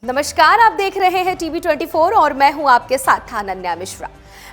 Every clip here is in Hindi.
नमस्कार, आप देख रहे हैं टीवी 24 और मैं हूं आपके साथ अनन्या मिश्रा।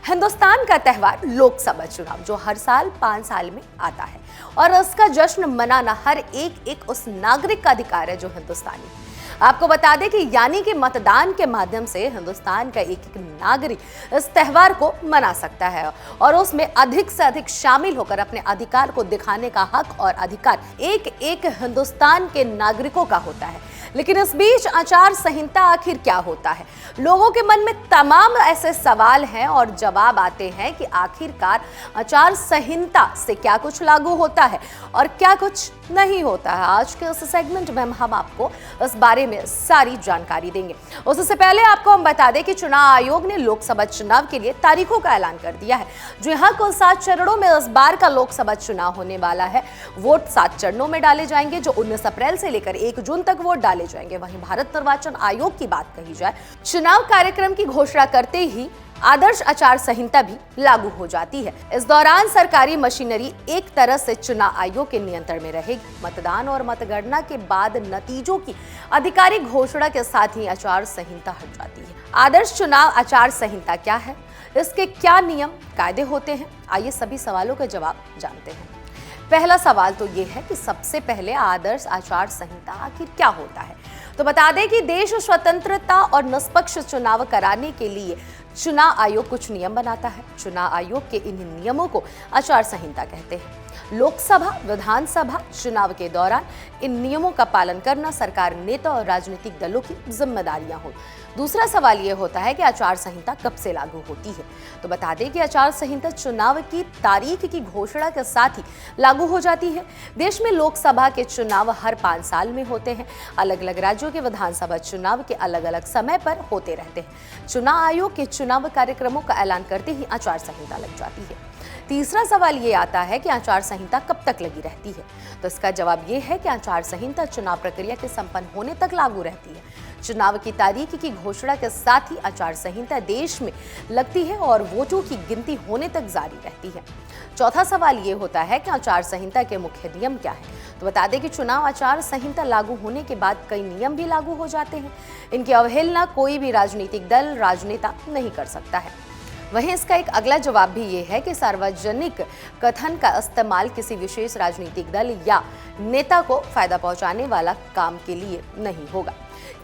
हिंदुस्तान का त्योहार लोकसभा चुनाव जो हर साल 5 साल में आता है और उसका जश्न मनाना हर एक उस नागरिक का अधिकार है जो हिंदुस्तानी है। आपको बता दें कि यानी कि मतदान के माध्यम से हिंदुस्तान का एक नागरिक इस त्योहार को मना सकता है और उसमें अधिक से अधिक शामिल होकर अपने अधिकार को दिखाने का हक और अधिकार एक हिंदुस्तान के नागरिकों का होता है। लेकिन इस बीच आचार संहिता आखिर क्या होता है? लोगों के मन में तमाम ऐसे सवाल हैं और जवाब आते हैं कि आखिरकार आचार संहिता से क्या कुछ लागू होता है और क्या कुछ नहीं होता है। आज के इस सेगमेंट में हम आपको इस बारे में सारी जानकारी देंगे। उससे पहले आपको हम बता दें कि चुनाव आयोग ने लोकसभा चुनाव के लिए तारीखों का ऐलान कर दिया है। जो यहाँ कुल 7 चरणों में इस बार का लोकसभा चुनाव होने वाला है। वोट 7 चरणों में डाले जाएंगे जो 19 अप्रैल से लेकर 1 जून तक वोट डाले जाएंगे। वहीं भारत निर्वाचन आयोग की बात कही जाए, चुनाव कार्यक्रम की घोषणा करते ही आदर्श आचार संहिता भी लागू हो जाती है। इस दौरान सरकारी मशीनरी एक तरह से चुनाव आयोग के नियंत्रण में रहेगी। मतदान और मतगणना के बाद नतीजों की आधिकारिक घोषणा के साथ ही आचार संहिता हट जाती है। आदर्श चुनाव आचार संहिता क्या है, इसके क्या नियम कायदे होते हैं, आइए सभी सवालों के जवाब जानते हैं। पहला सवाल तो ये है कि सबसे पहले आदर्श आचार संहिता आखिर क्या होता है। तो बता दें कि देश स्वतंत्रता और निष्पक्ष चुनाव कराने के लिए चुनाव आयोग कुछ नियम बनाता है। चुनाव आयोग के इन नियमों को आचार संहिता कहते हैं। लोकसभा विधानसभा चुनाव के दौरान इन नियमों का पालन करना सरकार, नेता और राजनीतिक दलों की जिम्मेदारियां हो। दूसरा सवाल यह होता है कि आचार संहिता कब से लागू होती है। तो बता दें कि आचार संहिता चुनाव की तारीख की घोषणा के साथ ही लागू हो जाती है। देश में लोकसभा के चुनाव हर 5 साल में होते हैं। अलग अलग राज्यों के विधानसभा चुनाव के अलग अलग समय पर होते रहते हैं। चुनाव आयोग के चुनाव कार्यक्रमों का ऐलान करते ही आचार संहिता लग जाती है। तीसरा सवाल ये आता है कि आचार संहिता कब तक लगी रहती है। तो इसका जवाब ये है कि आचार संहिता चुनाव प्रक्रिया के संपन्न होने तक लागू रहती है। चुनाव की तारीख की घोषणा के साथ ही आचार संहिता देश में लगती है और वोटों की गिनती होने तक जारी रहती है। चौथा सवाल ये होता है कि आचार संहिता के मुख्य नियम क्या है। तो बता दें कि चुनाव आचार संहिता लागू होने के बाद कई नियम भी लागू हो जाते हैं। इनकी अवहेलना कोई भी राजनीतिक दल, राजनेता नहीं कर सकता है। वहीं इसका एक अगला जवाब भी ये है कि सार्वजनिक कथन का इस्तेमाल किसी विशेष राजनीतिक दल या नेता को फायदा पहुंचाने वाला काम के लिए नहीं होगा।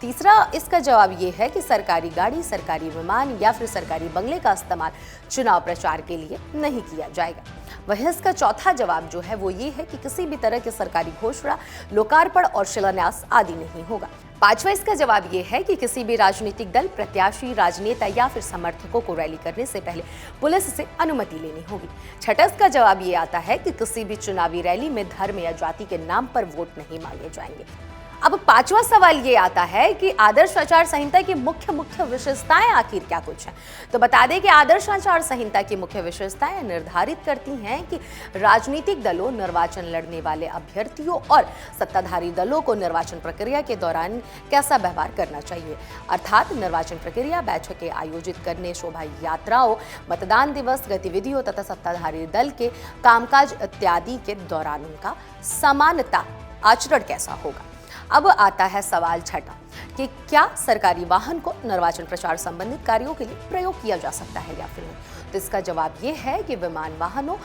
तीसरा इसका जवाब ये है कि सरकारी गाड़ी, सरकारी विमान या फिर सरकारी बंगले का इस्तेमाल चुनाव प्रचार के लिए नहीं किया जाएगा। वहीं इसका चौथा जवाब जो है वो ये है कि किसी भी तरह की सरकारी घोषणा, लोकार्पण और शिलान्यास आदि नहीं होगा। पांचवा इसका जवाब ये है कि किसी भी राजनीतिक दल, प्रत्याशी, राजनेता या फिर समर्थकों को रैली करने से पहले पुलिस से अनुमति लेनी होगी। छठा इसका जवाब ये आता है कि किसी भी चुनावी रैली में धर्म या जाति के नाम पर वोट नहीं मांगे जाएंगे। अब पांचवा सवाल ये आता है कि आदर्श आचार संहिता की मुख्य विशेषताएं आखिर क्या कुछ है। तो बता दें कि आदर्श आचार संहिता की मुख्य विशेषताएं निर्धारित करती हैं कि राजनीतिक दलों, निर्वाचन लड़ने वाले अभ्यर्थियों और सत्ताधारी दलों को निर्वाचन प्रक्रिया के दौरान कैसा व्यवहार करना चाहिए। अर्थात निर्वाचन प्रक्रिया, बैठकें आयोजित करने, शोभा यात्राओं, मतदान दिवस गतिविधियों तथा सत्ताधारी दल के कामकाज इत्यादि के दौरान उनका समानता आचरण कैसा होगा। अब आता है सवाल छठा कि क्या सरकारी वाहन को निर्वाचन प्रचार संबंधित कार्यों के लिए प्रयोग किया जा सकता है या फिर नहीं। तो इसका जवाब ये है कि विमान वाहनों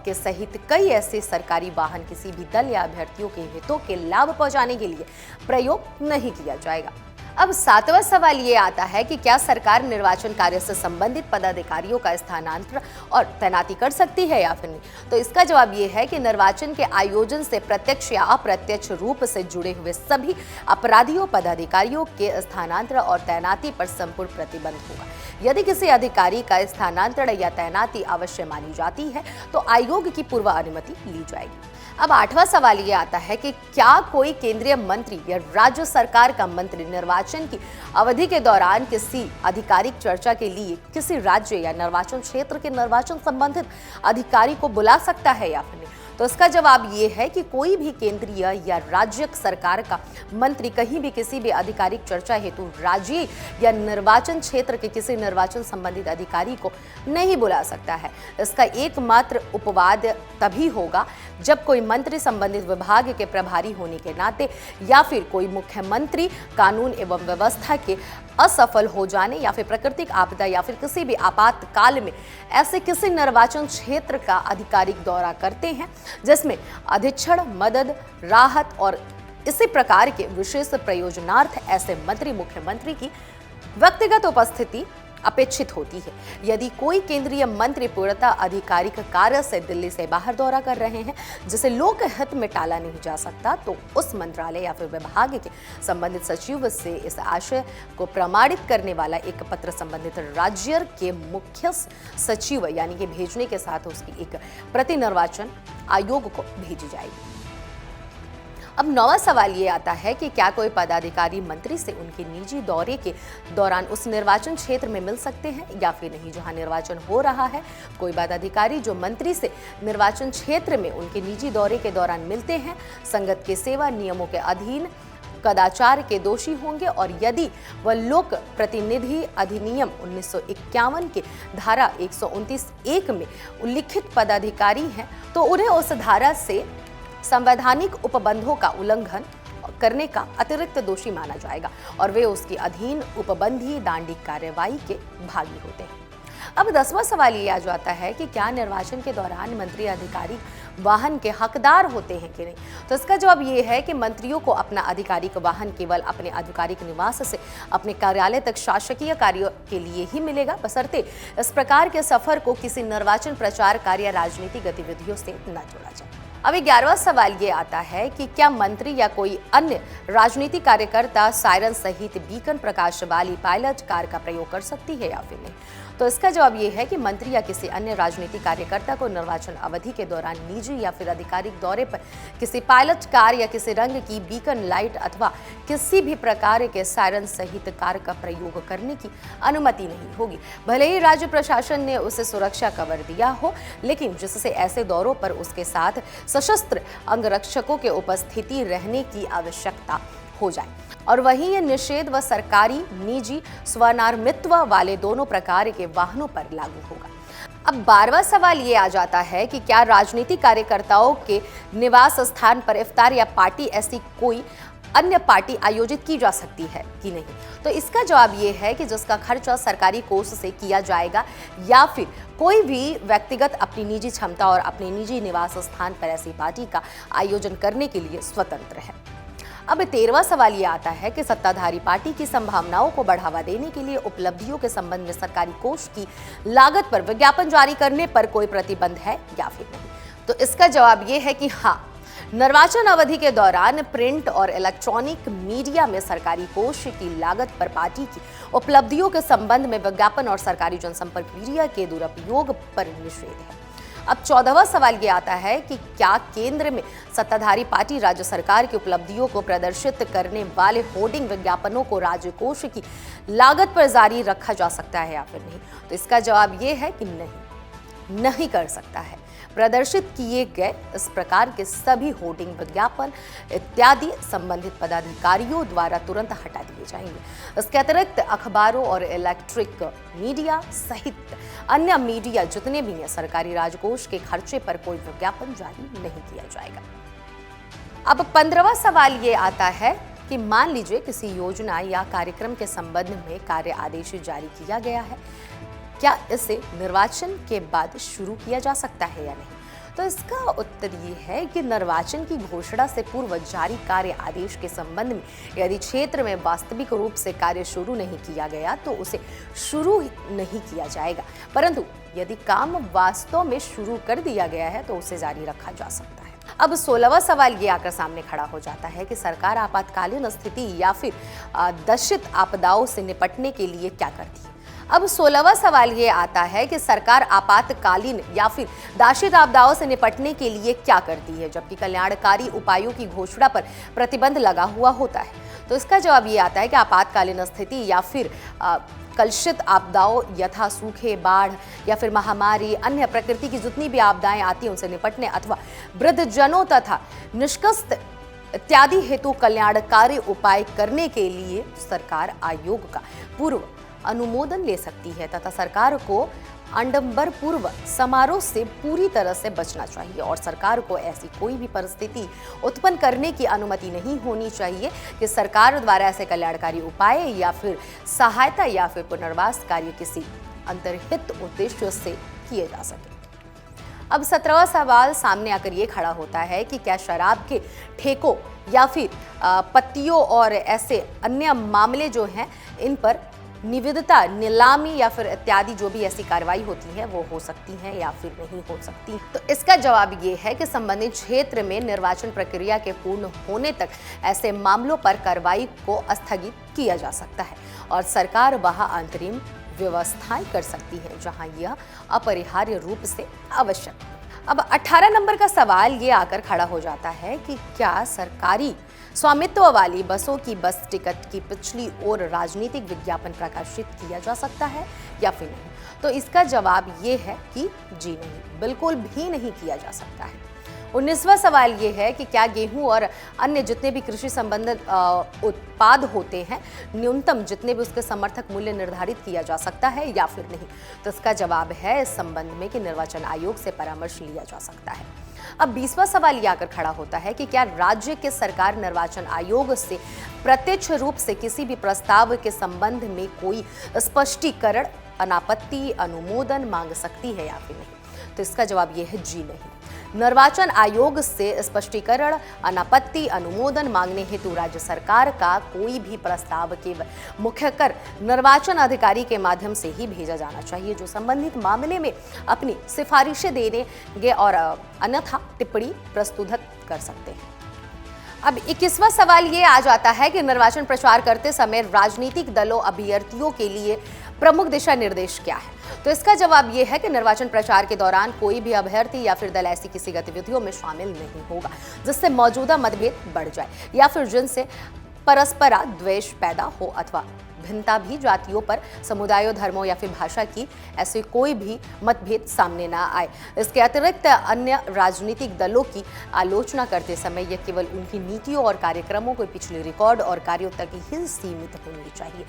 के सहित कई ऐसे सरकारी वाहन किसी भी दल या अभ्यर्थियों के हितों के लाभ पहुंचाने के लिए प्रयोग नहीं किया जाएगा। अब सातवां सवाल ये आता है कि क्या सरकार निर्वाचन कार्य से संबंधित पदाधिकारियों का स्थानांतरण और तैनाती कर सकती है या फिर नहीं। तो इसका जवाब ये है कि निर्वाचन के आयोजन से प्रत्यक्ष या अप्रत्यक्ष रूप से जुड़े हुए सभी अपराधियों, पदाधिकारियों के स्थानांतरण और तैनाती पर संपूर्ण प्रतिबंध होगा। यदि किसी अधिकारी का स्थानांतरण या तैनाती अवश्य मानी जाती है तो आयोग की पूर्व अनुमति ली जाएगी। अब आठवां सवाल ये आता है कि क्या कोई केंद्रीय मंत्री या राज्य सरकार का मंत्री निर्वाचन की अवधि के दौरान किसी आधिकारिक चर्चा के लिए किसी राज्य या निर्वाचन क्षेत्र के निर्वाचन संबंधित अधिकारी को बुला सकता है या फिर नहीं। तो इसका जवाब ये है कि कोई भी केंद्रीय या राज्य सरकार का मंत्री कहीं भी किसी भी आधिकारिक चर्चा हेतु राज्य या निर्वाचन क्षेत्र के किसी निर्वाचन संबंधित अधिकारी को नहीं बुला सकता है। इसका एकमात्र उपवाद तभी होगा जब कोई मंत्री संबंधित विभाग के प्रभारी होने के नाते या फिर कोई मुख्यमंत्री कानून एवं व्यवस्था के असफल हो जाने या फिर प्राकृतिक आपदा या फिर किसी भी आपातकाल में ऐसे किसी निर्वाचन क्षेत्र का आधिकारिक दौरा करते हैं जिसमें अधीक्षण, मदद, राहत और इसी प्रकार के विशेष प्रयोजनार्थ ऐसे मंत्री मुख्यमंत्री की व्यक्तिगत उपस्थिति अपेक्षित होती है। यदि कोई केंद्रीय मंत्री पूर्णतः आधिकारिक कार्य से दिल्ली से बाहर दौरा कर रहे हैं जिसे लोक हित में टाला नहीं जा सकता, तो उस मंत्रालय या फिर विभाग के संबंधित सचिव से इस आशय को प्रमाणित करने वाला एक पत्र संबंधित राज्य के मुख्य सचिव यानी कि भेजने के साथ उसकी एक प्रति निर्वाचन आयोग को भेजी जाएगी। अब नौवां सवाल ये आता है कि क्या कोई पदाधिकारी मंत्री से उनके निजी दौरे के दौरान उस निर्वाचन क्षेत्र में मिल सकते हैं या फिर नहीं जहां निर्वाचन हो रहा है। कोई पदाधिकारी जो मंत्री से निर्वाचन क्षेत्र में उनके निजी दौरे के दौरान मिलते हैं संगत के सेवा नियमों के अधीन कदाचार के दोषी होंगे और यदि वह लोक प्रतिनिधि अधिनियम 1951 के धारा 129(1) में उल्लिखित पदाधिकारी हैं तो उन्हें उस धारा से संवैधानिक उपबंधों का उल्लंघन करने का अतिरिक्त दोषी माना जाएगा और वे उसकी अधीन उपबंधी दांडिक कार्रवाई के भागी होते हैं। अब 10वां सवाल ये आ जाता है कि क्या निर्वाचन के दौरान मंत्री अधिकारी वाहन के हकदार होते हैं कि नहीं। तो इसका जवाब ये है कि मंत्रियों को अपना आधिकारिक वाहन केवल अपने आधिकारिक निवास से अपने कार्यालय तक शासकीय कार्यों के लिए ही मिलेगा, बशर्ते इस प्रकार के सफर को किसी निर्वाचन प्रचार कार्य या राजनीतिक गतिविधियों से न जोड़ा जाए। अब 11वां सवाल ये आता है कि क्या मंत्री या कोई अन्य राजनीतिक कार्यकर्ता सायरन सहित बीकन प्रकाश वाली पायलट कार का प्रयोग कर सकती है या फिर नहीं। तो इसका जवाब ये है कि मंत्री या किसी अन्य राजनीतिक कार्यकर्ता को निर्वाचन अवधि के दौरान निजी या फिर आधिकारिक दौरे पर किसी पायलट कार या किसी रंग की बीकन लाइट अथवा किसी भी प्रकार के सायरन सहित कार का प्रयोग करने की अनुमति नहीं होगी, भले ही राज्य प्रशासन ने उसे सुरक्षा कवर दिया हो, लेकिन जिससे ऐसे दौरों पर उसके साथ सशस्त्र अंगरक्षकों के उपस्थिति रहने की आवश्यकता हो जाए। और वहीं यह निषेध व सरकारी, निजी, स्वनामित्व वाले दोनों प्रकार के वाहनों पर लागू होगा। अब 12वां सवाल ये आ जाता है कि क्या राजनीतिक कार्यकर्ताओं के निवास स्थान पर इफ्तार या पार्टी ऐसी कोई अन्य पार्टी आयोजित की जा सकती है कि नहीं। तो इसका जवाब ये है कि जिसका खर्चा सरकारी कोष से किया जाएगा या फिर कोई भी व्यक्तिगत अपनी निजी क्षमता और अपने निजी निवास स्थान पर ऐसी पार्टी का आयोजन करने के लिए स्वतंत्र है। अब 13वां सवाल ये आता है कि सत्ताधारी पार्टी की संभावनाओं को बढ़ावा देने के लिए उपलब्धियों के संबंध में सरकारी कोष की लागत पर विज्ञापन जारी करने पर कोई प्रतिबंध है या फिर नहीं। तो इसका जवाब ये है कि हाँ, निर्वाचन अवधि के दौरान प्रिंट और इलेक्ट्रॉनिक मीडिया में सरकारी कोष की लागत पर पार्टी की उपलब्धियों के संबंध में विज्ञापन और सरकारी जनसंपर्क मीडिया के दुरुपयोग पर निषेध है। अब 14वां सवाल ये आता है कि क्या केंद्र में सत्ताधारी पार्टी राज्य सरकार की उपलब्धियों को प्रदर्शित करने वाले होर्डिंग विज्ञापनों को राज्य कोष की लागत पर जारी रखा जा सकता है या फिर नहीं। तो इसका जवाब ये है कि नहीं कर सकता है। प्रदर्शित किए गए इस प्रकार के सभी होर्डिंग, विज्ञापन इत्यादि संबंधित पदाधिकारियों द्वारा तुरंत हटा दिए जाएंगे। इसके अतिरिक्त अखबारों और इलेक्ट्रिक मीडिया सहित अन्य मीडिया जितने भी हैं, सरकारी राजकोष के खर्चे पर कोई विज्ञापन जारी नहीं किया जाएगा। अब 15वां सवाल ये आता है कि मान लीजिए किसी योजना या कार्यक्रम के संबंध में कार्य आदेश जारी किया गया है, क्या इसे निर्वाचन के बाद शुरू किया जा सकता है या नहीं। तो इसका उत्तर ये है कि निर्वाचन की घोषणा से पूर्व जारी कार्य आदेश के संबंध में यदि क्षेत्र में वास्तविक रूप से कार्य शुरू नहीं किया गया तो उसे शुरू नहीं किया जाएगा, परंतु यदि काम वास्तव में शुरू कर दिया गया है तो उसे जारी रखा जा सकता है। अब 16वां सवाल ये आकर सामने खड़ा हो जाता है कि सरकार आपातकालीन स्थिति या फिर दर्शित आपदाओं से निपटने के लिए क्या करती है। अब 16वां सवाल ये आता है कि सरकार आपातकालीन या फिर दाशित आपदाओं से निपटने के लिए क्या करती है, जबकि कल्याणकारी उपायों की घोषणा पर प्रतिबंध लगा हुआ होता है। तो इसका जवाब ये आता है कि आपातकालीन स्थिति या फिर कलुषित आपदाओं यथा सूखे, बाढ़ या फिर महामारी, अन्य प्रकृति की जितनी भी आपदाएं आती हैं उनसे निपटने अथवा वृद्धजनों तथा निष्कष्ट इत्यादि हेतु कल्याणकारी उपाय करने के लिए सरकार आयोग का पूर्व अनुमोदन ले सकती है तथा सरकार को आडंबर पूर्व समारोह से पूरी तरह से बचना चाहिए और सरकार को ऐसी कोई भी परिस्थिति उत्पन्न करने की अनुमति नहीं होनी चाहिए कि सरकार द्वारा ऐसे कल्याणकारी उपाय या फिर सहायता या फिर पुनर्वास कार्य किसी अंतर्हित उद्देश्य से किए जा सके। अब 17वां सवाल सामने आकर ये खड़ा होता है कि क्या शराब के ठेकों या फिर पत्तियों और ऐसे अन्य मामले जो हैं इन पर निविदता, नीलामी या फिर इत्यादि जो भी ऐसी कार्रवाई होती है वो हो सकती है या फिर नहीं हो सकती। तो इसका जवाब ये है कि संबंधित क्षेत्र में निर्वाचन प्रक्रिया के पूर्ण होने तक ऐसे मामलों पर कार्रवाई को स्थगित किया जा सकता है और सरकार वहां अंतरिम व्यवस्थाएं कर सकती है जहां यह अपरिहार्य रूप से आवश्यक। अब 18 नंबर का सवाल ये आकर खड़ा हो जाता है कि क्या सरकारी स्वामित्व वाली बसों की बस टिकट की पिछली ओर राजनीतिक विज्ञापन प्रकाशित किया जा सकता है या फिर नहीं। तो इसका जवाब ये है कि जी नहीं, बिल्कुल भी नहीं किया जा सकता है। 19वां सवाल ये है कि क्या गेहूं और अन्य जितने भी कृषि संबंधित उत्पाद होते हैं न्यूनतम जितने भी उसके समर्थक मूल्य निर्धारित किया जा सकता है या फिर नहीं। तो इसका जवाब है इस संबंध में कि निर्वाचन आयोग से परामर्श लिया जा सकता है। अब 20वां सवाल ये आकर खड़ा होता है कि क्या राज्य के सरकार निर्वाचन आयोग से प्रत्यक्ष रूप से किसी भी प्रस्ताव के संबंध में कोई स्पष्टीकरण, अनापत्ति, अनुमोदन मांग सकती है या फिर नहीं। तो इसका जवाब ये है जी नहीं। निर्वाचन आयोग से स्पष्टीकरण, अनापत्ति, अनुमोदन मांगने हेतु राज्य सरकार का कोई भी प्रस्ताव केवल मुख्यकर निर्वाचन अधिकारी के माध्यम से ही भेजा जाना चाहिए जो संबंधित मामले में अपनी सिफारिशें देंगे और अन्यथा टिप्पणी प्रस्तुत कर सकते हैं। अब 21वां सवाल ये आ जाता है कि निर्वाचन प्रचार करते समय राजनीतिक दलों अभ्यर्थियों के लिए प्रमुख दिशा निर्देश क्या है। तो इसका जवाब यह है कि निर्वाचन प्रचार के दौरान कोई भी अभ्यर्थी या फिर दल ऐसी किसी गतिविधियों में शामिल नहीं होगा जिससे मौजूदा मतभेद बढ़ जाए या फिर जिनसे परस्पर द्वेष पैदा हो अथवा भिन्नता भी जातियों पर, समुदायों, धर्मों या फिर भाषा की ऐसे कोई भी मतभेद सामने ना आए। इसके अतिरिक्त अन्य राजनीतिक दलों की आलोचना करते समय यह केवल उनकी नीतियों और कार्यक्रमों के पिछले रिकॉर्ड और कार्यों तक ही सीमित होनी चाहिए।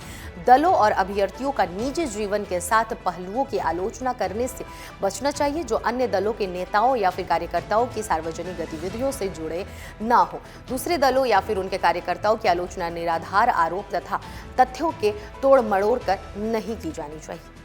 दलों और अभ्यर्थियों का निजी जीवन के साथ पहलुओं की आलोचना करने से बचना चाहिए जो अन्य दलों के नेताओं या फिर कार्यकर्ताओं की सार्वजनिक गतिविधियों से जुड़े ना हो। दूसरे दलों या फिर उनके कार्यकर्ताओं की आलोचना निराधार आरोप तथा तथ्यों के तोड़ मड़ोड़ कर नहीं की जानी चाहिए।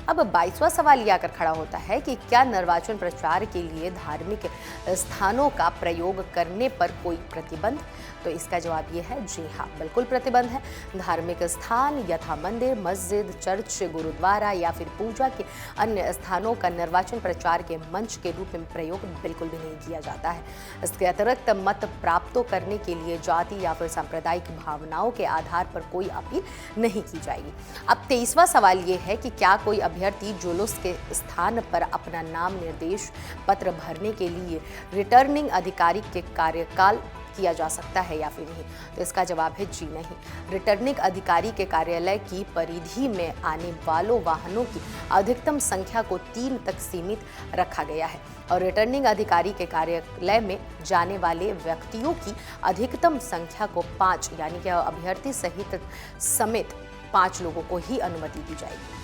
अब 22वां सवाल यह आकर खड़ा होता है कि क्या निर्वाचन प्रचार के लिए धार्मिक स्थानों का प्रयोग करने पर कोई प्रतिबंध। तो इसका जवाब यह है जी हाँ, बिल्कुल प्रतिबंध है। धार्मिक स्थान यथा मंदिर, मस्जिद, चर्च, गुरुद्वारा या फिर पूजा के अन्य स्थानों का निर्वाचन प्रचार के मंच के रूप में प्रयोग बिल्कुल भी नहीं किया जाता है। इसके अतिरिक्त मत प्राप्त करने के लिए जाति या फिर सांप्रदायिक भावनाओं के आधार पर कोई अपील नहीं की जाएगी। अब 23वां सवाल ये है कि क्या कोई अभ्यर्थी जुलूस के स्थान पर अपना नाम निर्देश पत्र भरने के लिए रिटर्निंग अधिकारी के कार्यकाल किया जा सकता है या फिर नहीं। तो इसका जवाब है जी नहीं। रिटर्निंग अधिकारी के कार्यालय की परिधि में आने वालों वाहनों की अधिकतम संख्या को 3 तक सीमित रखा गया है और रिटर्निंग अधिकारी के कार्यालय में जाने वाले व्यक्तियों की अधिकतम संख्या को 5 यानी कि अभ्यर्थी समेत 5 लोगों को ही अनुमति दी जाएगी।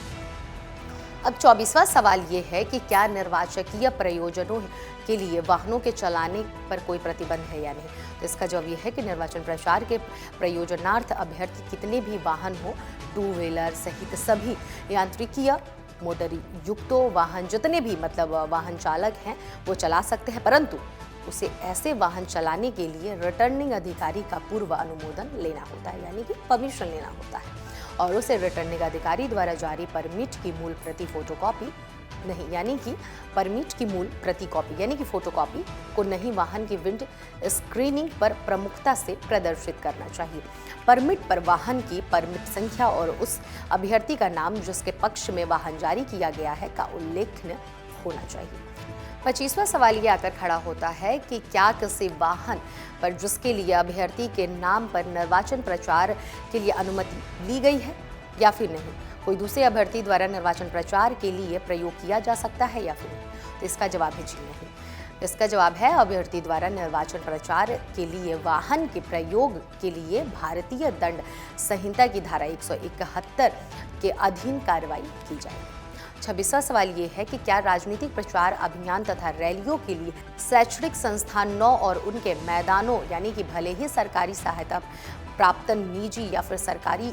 अब 24वां सवाल ये है कि क्या निर्वाचकीय प्रयोजनों के लिए वाहनों के चलाने पर कोई प्रतिबंध है या नहीं। तो इसका जवाब यह है कि निर्वाचन प्रचार के प्रयोजनार्थ अभ्यर्थी कितने भी वाहन हो, 2 व्हीलर सहित सभी यांत्रिकीय मोटरी युक्तो वाहन जितने भी वाहन चालक हैं वो चला सकते हैं, परंतु उसे ऐसे वाहन चलाने के लिए रिटर्निंग अधिकारी का पूर्व अनुमोदन लेना होता है यानी कि परमिशन लेना होता है और उसे रिटर्निंग अधिकारी द्वारा जारी परमिट की मूल प्रति फोटोकॉपी नहीं यानी कि परमिट की मूल प्रति कॉपी यानी कि फोटोकॉपी को नहीं वाहन की विंड स्क्रीनिंग पर प्रमुखता से प्रदर्शित करना चाहिए। परमिट पर वाहन की परमिट संख्या और उस अभ्यर्थी का नाम जिसके पक्ष में वाहन जारी किया गया है का उल्लेख होना चाहिए। 25वां सवाल ये आकर खड़ा होता है कि क्या किसी वाहन पर जिसके लिए अभ्यर्थी के नाम पर निर्वाचन प्रचार के लिए अनुमति ली गई है या फिर नहीं। कोई दूसरे अभ्यर्थी द्वारा निर्वाचन प्रचार के लिए प्रयोग किया जा सकता है या फिर नहीं? तो इसका जवाब है जी नहीं। इसका जवाब है अभ्यर्थी द्वारा निर्वाचन प्रचार के लिए वाहन के प्रयोग के लिए भारतीय दंड संहिता की धारा 171 के अधीन कार्रवाई की जाएगी। 26वां सवाल ये है कि क्या राजनीतिक प्रचार अभियान तथा रैलियों के लिए शैक्षणिक संस्थानों और उनके मैदानों यानी कि भले ही सरकारी सहायता प्राप्त निजी या फिर सरकारी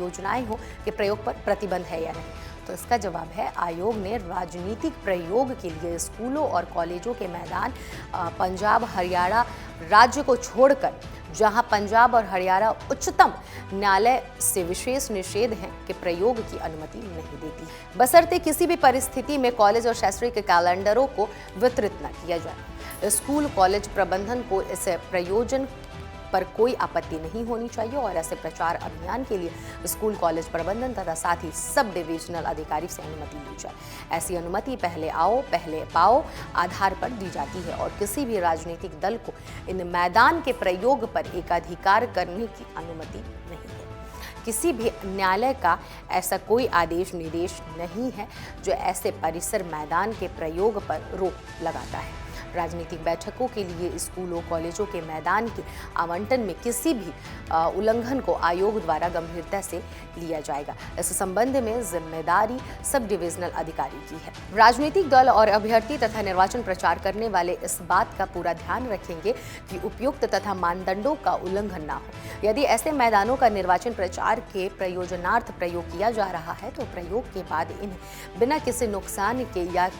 योजनाएं हो के प्रयोग पर प्रतिबंध है या नहीं? तो इसका जवाब है आयोग ने राजनीतिक प्रयोग के लिए स्कूलों और कॉलेजों के मैदान पंजाब हरियाणा राज्य को छोड़कर जहां पंजाब और हरियाणा उच्चतम न्यायालय से विशेष निषेध है के प्रयोग की अनुमति नहीं देती, बशर्ते किसी भी परिस्थिति में कॉलेज और शैक्षणिक कैलेंडरों को वितरित न किया जाए। स्कूल कॉलेज प्रबंधन को इस प्रयोजन पर कोई आपत्ति नहीं होनी चाहिए और ऐसे प्रचार अभियान के लिए स्कूल कॉलेज प्रबंधन तथा साथ ही सब डिविजनल अधिकारी से अनुमति ली जाए। ऐसी अनुमति पहले आओ पहले पाओ आधार पर दी जाती है और किसी भी राजनीतिक दल को इन मैदान के प्रयोग पर एकाधिकार करने की अनुमति नहीं है। किसी भी न्यायालय का ऐसा कोई आदेश निर्देश नहीं है जो ऐसे परिसर मैदान के प्रयोग पर रोक लगाता है। राजनीतिक बैठकों के लिए स्कूलों कॉलेजों के मैदान के आवंटन में किसी भी उल्लंघन को आयोग द्वारा गंभीरता से लिया जाएगा। इस संबंध में जिम्मेदारी सब डिविजनल अधिकारी की है। राजनीतिक दल और अभ्यर्थी तथा निर्वाचन प्रचार करने वाले इस बात का पूरा ध्यान रखेंगे कि उपयुक्त तथा मानदंडों का उल्लंघन न हो। यदि ऐसे मैदानों का निर्वाचन प्रचार के प्रयोजनार्थ प्रयोग किया जा रहा है तो प्रयोग के बाद इन्हें बिना किसी नुकसान के या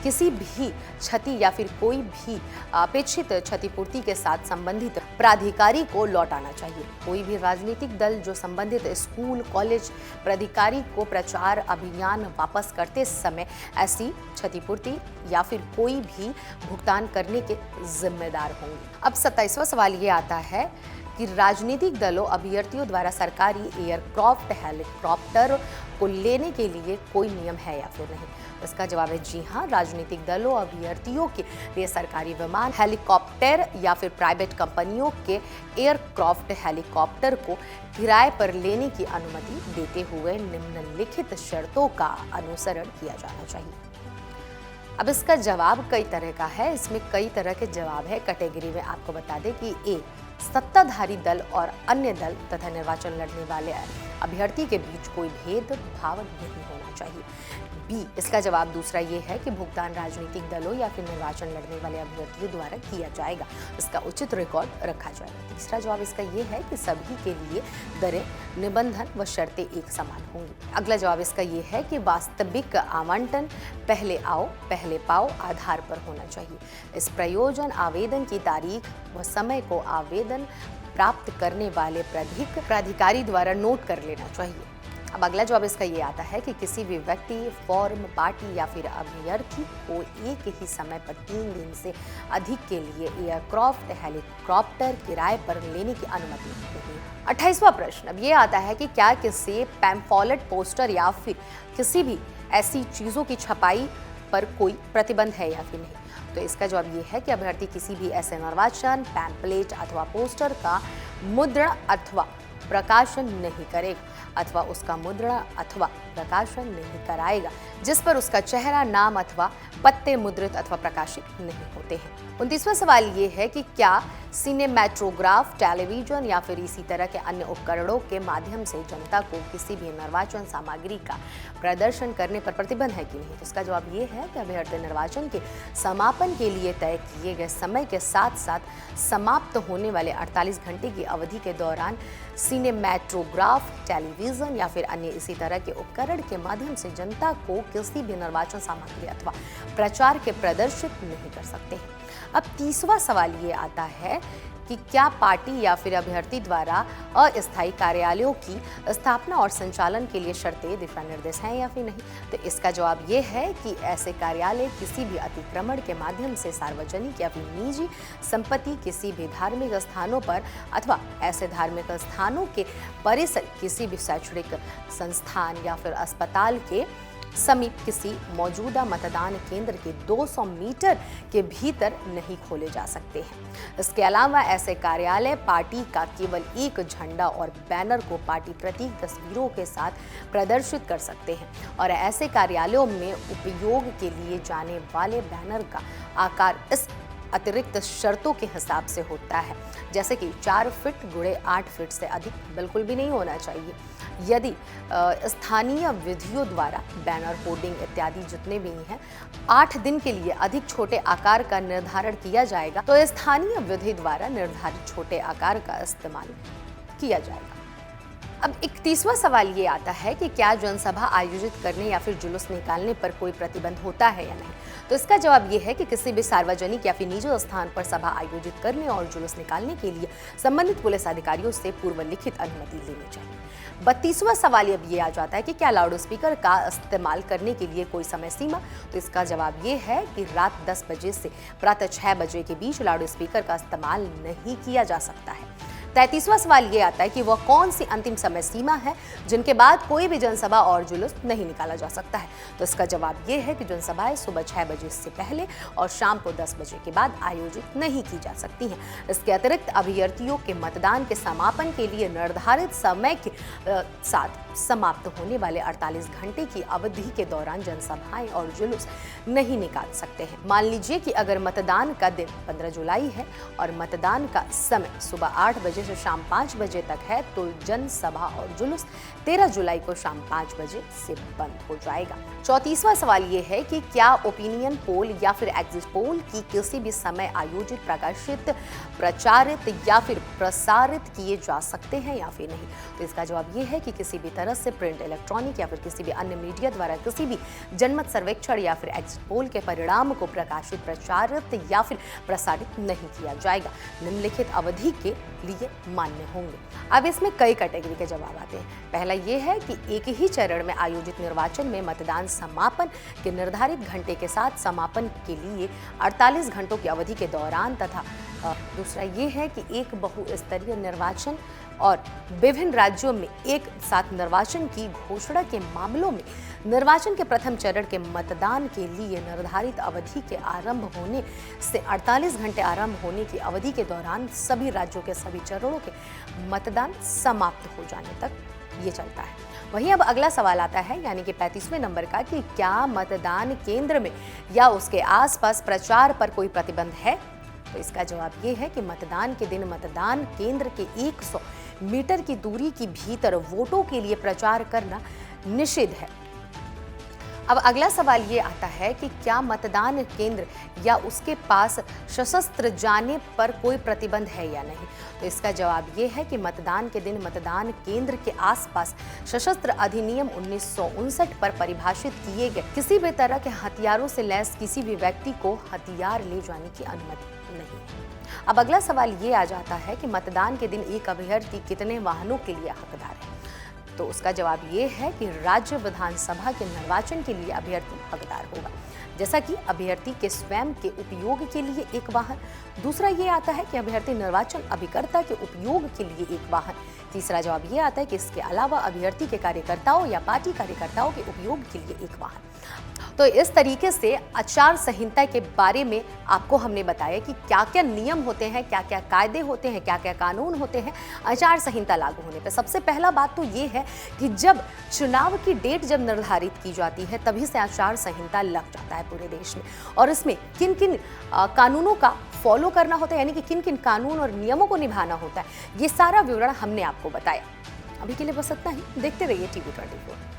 किसी भी क्षति या फिर कोई भी अपेक्षित क्षतिपूर्ति के साथ संबंधित प्राधिकारी को लौटाना चाहिए। कोई भी राजनीतिक दल जो संबंधित स्कूल कॉलेज प्राधिकारी को प्रचार अभियान वापस करते समय ऐसी क्षतिपूर्ति या फिर कोई भी भुगतान करने के जिम्मेदार होंगे। अब 27वां सवाल ये आता है कि राजनीतिक दलों अभ्यर्थियों द्वारा सरकारी एयरक्राफ्ट हेलीकॉप्टर को लेने के लिए कोई नियम है या फिर नहीं? इसका जवाब है जी हाँ। राजनीतिक दलों अभ्यर्थियों के लिए सरकारी विमान हेलीकॉप्टर या फिर प्राइवेट कंपनियों के एयरक्राफ्ट हेलीकॉप्टर को किराए पर लेने की अनुमति देते हुए निम्नलिखित शर्तों का अनुसरण किया जाना चाहिए। अब इसका जवाब कई तरह का है, इसमें कई तरह के जवाब है। कैटेगरी में आपको बता दें कि ए सत्ताधारी दल और अन्य दल तथा निर्वाचन लड़ने वाले अभ्यर्थी के बीच कोई भेदभाव नहीं होना चाहिए। बी इसका जवाब दूसरा ये है कि भुगतान राजनीतिक दलों या फिर निर्वाचन लड़ने वाले अभ्यर्थियों द्वारा किया जाएगा, इसका उचित रिकॉर्ड रखा जाएगा। तीसरा जवाब इसका ये है कि सभी के लिए दरें निबंधन व शर्तें एक समान होंगी। अगला जवाब इसका ये है कि वास्तविक आवंटन पहले आओ पहले पाओ आधार पर होना चाहिए। इस प्रयोजन आवेदन की तारीख व समय को आवेदन प्राप्त करने वाले प्राधिकारी द्वारा नोट कर लेना चाहिए। अब अगला जवाब इसका ये आता है कि किसी भी व्यक्ति फॉर्म पार्टी या फिर अभ्यर्थी को एक ही समय पर 3 दिन से अधिक के लिए एयरक्राफ्ट हेलीकॉप्टर किराए पर लेने की अनुमति नहीं। 28वां प्रश्न अब ये आता है कि क्या किसी पैम्फलेट पोस्टर या फिर किसी भी ऐसी चीजों की छपाई पर कोई प्रतिबंध है या फिर नहीं? तो इसका जवाब ये है कि अभ्यर्थी किसी भी ऐसे निर्वाचन पैम्पलेट अथवा पोस्टर का मुद्रण अथवा प्रकाशन नहीं करेगा अथवा उसका मुद्रण अथवा प्रकाशन नहीं कराएगा जिस पर उसका चेहरा नाम अथवा पत्ते मुद्रित अथवा प्रकाशित नहीं होते हैं। 29वां सवाल ये है कि क्या सिनेमैटोग्राफ टेलीविजन या फिर इसी तरह के अन्य उपकरणों के माध्यम से जनता को किसी भी निर्वाचन सामग्री का प्रदर्शन करने पर प्रतिबंध है कि नहीं? तो इसका जवाब ये है कि अभ्यर्थी निर्वाचन के समापन के लिए तय किए गए समय के साथ साथ समाप्त होने वाले 48 घंटे की अवधि के दौरान सिनेमैटोग्राफ टेलीविजन या फिर अन्य इसी तरह के उपकरण के माध्यम से जनता को किसी भी निर्वाचन सामग्री अथवा प्रचार के प्रदर्शित नहीं कर सकते हैं। अब 30वां सवाल ये आता है कि क्या पार्टी या फिर अभ्यर्थी द्वारा अस्थायी कार्यालयों की स्थापना और संचालन के लिए शर्तें दिशा निर्देश हैं या फिर नहीं? तो इसका जवाब ये है कि ऐसे कार्यालय किसी भी अतिक्रमण के माध्यम से सार्वजनिक या फिर निजी संपत्ति किसी भी धार्मिक स्थानों पर अथवा ऐसे धार्मिक स्थानों के परिसर किसी भी शैक्षणिक संस्थान या फिर अस्पताल के समीप किसी मौजूदा मतदान केंद्र के 200 मीटर के भीतर नहीं खोले जा सकते हैं। इसके अलावा ऐसे कार्यालय पार्टी का केवल एक झंडा और बैनर को पार्टी प्रतीक तस्वीरों के साथ प्रदर्शित कर सकते हैं और ऐसे कार्यालयों में उपयोग के लिए जाने वाले बैनर का आकार इस अतिरिक्त शर्तों के हिसाब से होता है, जैसे कि 4 फीट गुणे 8 फीट से अधिक बिल्कुल भी नहीं होना चाहिए। यदि स्थानीय विधियों द्वारा बैनर, होर्डिंग इत्यादि जितने भी हैं 8 दिन के लिए अधिक छोटे आकार का निर्धारण किया जाएगा, तो स्थानीय विधि द्वारा निर्धारित छोटे आकार का इस्तेमाल किया जाएगा। अब 31वां सवाल ये आता है कि क्या जनसभा आयोजित करने या फिर जुलूस निकालने पर कोई प्रतिबंध होता है या नहीं। तो इसका जवाब ये है कि किसी भी सार्वजनिक या फिर निजी स्थान पर सभा आयोजित करने और जुलूस निकालने के लिए संबंधित पुलिस अधिकारियों से पूर्व लिखित अनुमति लेनी चाहिए। 32वां सवाल अब ये आ जाता है कि क्या लाउड स्पीकर का इस्तेमाल करने के लिए कोई समय सीमा। तो इसका जवाब ये है कि रात 10 बजे से प्रातः 6 बजे के बीच लाउड स्पीकर का इस्तेमाल नहीं किया जा सकता है। 33वां सवाल ये आता है कि वह कौन सी अंतिम समय सीमा है जिनके बाद कोई भी जनसभा और जुलूस नहीं निकाला जा सकता है। तो इसका जवाब ये है कि जनसभाएं सुबह 6 बजे से पहले और शाम को 10 बजे के बाद आयोजित नहीं की जा सकती हैं। इसके अतिरिक्त अभ्यर्थियों के मतदान के समापन के लिए निर्धारित समय के साथ समाप्त होने वाले 48 घंटे की अवधि के दौरान जनसभाएं और जुलूस नहीं निकाल सकते हैं। मान लीजिए कि अगर मतदान का दिन 15 जुलाई है और मतदान का समय सुबह 8 बजे से शाम 5 बजे तक है, तो जनसभा और जुलूस 13 जुलाई को शाम 5 बजे से बंद हो जाएगा। 34वां सवाल ये है कि क्या ओपिनियन पोल या फिर एग्जिट पोल की किसी भी समय आयोजित, प्रकाशित, प्रचारित या फिर प्रसारित किए जा सकते हैं या फिर नहीं। तो इसका जवाब ये है कि किसी भी तरह से प्रिंट, इलेक्ट्रॉनिक या फिर किसी भी अन्य मीडिया द्वारा किसी भी जनमत सर्वेक्षण या फिर एग्जिट पोल के परिणाम को प्रकाशित, प्रचारित या फिर प्रसारित नहीं किया जाएगा। निम्नलिखित अवधि के लिए मान्य होंगे। अब इसमें कई कैटेगरी के जवाब आते हैं। पहला ये है कि एक ही चरण में आयोजित निर्वाचन में मतदान समापन के निर्धारित घंटे के साथ समापन के लिए 48 घंटों की अवधि के दौरान तथा दूसरा ये है कि एक बहुस्तरीय निर्वाचन और विभिन्न राज्यों में एक साथ निर्वाचन की घोषणा के मामलों में निर्वाचन के प्रथम चरण के मतदान के लिए निर्धारित अवधि के आरंभ होने से 48 घंटे आरंभ होने की अवधि के दौरान सभी राज्यों के सभी चरणों के मतदान समाप्त हो जाने तक ये चलता है। वहीं अब अगला सवाल आता है, यानी कि 35वें नंबर का, कि क्या मतदान केंद्र में या उसके आसपास प्रचार पर कोई प्रतिबंध है। तो इसका जवाब ये है कि मतदान के दिन मतदान केंद्र के 100 मीटर की दूरी के भीतर वोटों के लिए प्रचार करना निषिद्ध है। अब अगला सवाल ये आता है कि क्या मतदान केंद्र या उसके पास सशस्त्र जाने पर कोई प्रतिबंध है या नहीं। तो इसका जवाब ये है कि मतदान के दिन मतदान केंद्र के आसपास सशस्त्र अधिनियम 1959 पर परिभाषित किए गए किसी भी तरह के हथियारों से लैस किसी भी व्यक्ति को हथियार ले जाने की अनुमति नहीं है। अब अगला सवाल ये आ जाता है कि मतदान के दिन एक अभ्यर्थी कितने वाहनों के लिए हकदार है। तो उसका जवाब ये है कि राज्य विधानसभा के निर्वाचन के लिए अभ्यर्थी हकदार होगा, जैसा कि अभ्यर्थी के स्वयं के उपयोग के लिए एक वाहन। दूसरा ये आता है कि अभ्यर्थी निर्वाचन अभिकर्ता के उपयोग के लिए एक वाहन। तीसरा जवाब ये आता है कि इसके अलावा अभ्यर्थी के कार्यकर्ताओं या पार्टी कार्यकर्ताओं के उपयोग के लिए एक वाहन। तो इस तरीके से आचार संहिता के बारे में आपको हमने बताया कि क्या क्या नियम होते हैं, क्या क्या कायदे होते हैं, क्या क्या कानून होते हैं आचार संहिता लागू होने पर। सबसे पहला बात तो ये है कि जब चुनाव की डेट जब निर्धारित की जाती है तभी से आचार संहिता लग जाता है पूरे देश में, और इसमें किन किन कानूनों का फॉलो करना होता है, यानी कि किन किन कानून और नियमों को निभाना होता है, ये सारा विवरण हमने आपको बताया। अभी के लिए बस इतना ही। देखते रहिए TV24।